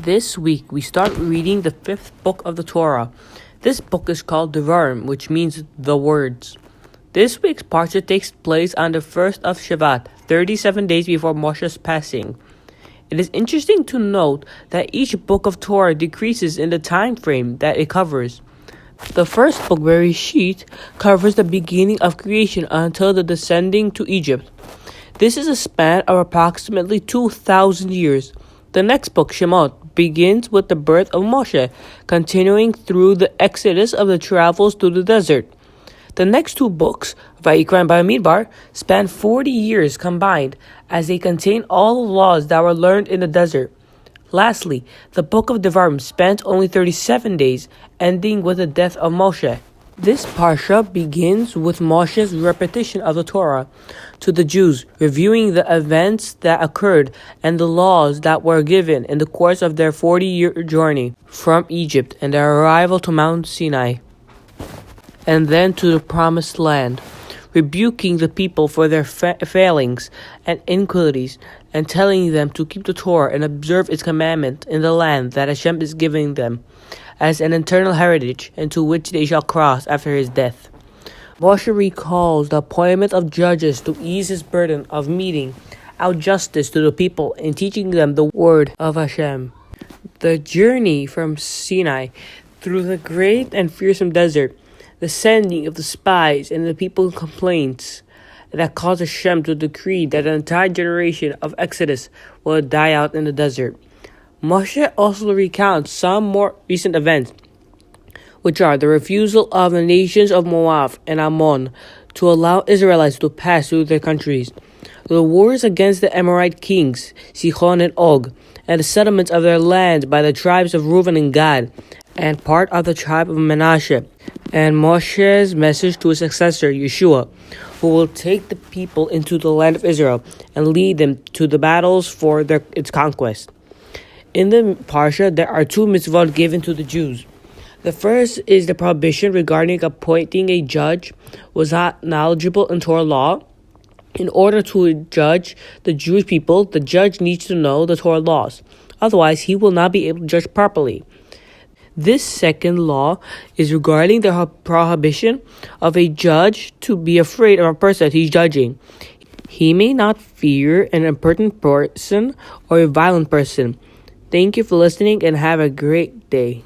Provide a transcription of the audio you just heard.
This week, we start reading the fifth book of the Torah. This book is called Devarim, which means the words. This week's Parsha takes place on the first of Shevat, 37 days before Moshe's passing. It is interesting to note that each book of Torah decreases in the time frame that it covers. The first book, Bereshit, covers the beginning of creation until the descending to Egypt. This is a span of approximately 2,000 years. The next book, Shemot, begins with the birth of Moshe, continuing through the exodus of the travels through the desert. The next two books, Vayikra and Bamidbar, span 40 years combined, as they contain all the laws that were learned in the desert. Lastly, the book of Devarim spans only 37 days, ending with the death of Moshe. This Parsha begins with Moshe's repetition of the Torah to the Jews, reviewing the events that occurred and the laws that were given in the course of their 40-year journey from Egypt and their arrival to Mount Sinai, and then to the Promised Land, rebuking the people for their failings and iniquities, and telling them to keep the Torah and observe its commandment in the land that Hashem is giving them as an eternal heritage, into which they shall cross after his death. Moshe recalls the appointment of judges to ease his burden of meting out justice to the people and teaching them the word of Hashem. The journey from Sinai through the great and fearsome desert, the sending of the spies and the people's complaints that caused Hashem to decree that an entire generation of Exodus will die out in the desert. Moshe also recounts some more recent events, which are the refusal of the nations of Moab and Ammon to allow Israelites to pass through their countries, the wars against the Amorite kings, Sihon and Og, and the settlements of their land by the tribes of Reuben and Gad, and part of the tribe of Manasseh, and Moshe's message to his successor, Yeshua, who will take the people into the land of Israel and lead them to the battles for its conquest. In the Parsha, there are two mitzvot given to the Jews. The first is the prohibition regarding appointing a judge who was not knowledgeable in Torah law. In order to judge the Jewish people, the judge needs to know the Torah laws. Otherwise, he will not be able to judge properly. This second law is regarding the prohibition of a judge to be afraid of a person that he's judging. He may not fear an impertinent person or a violent person. Thank you for listening and have a great day.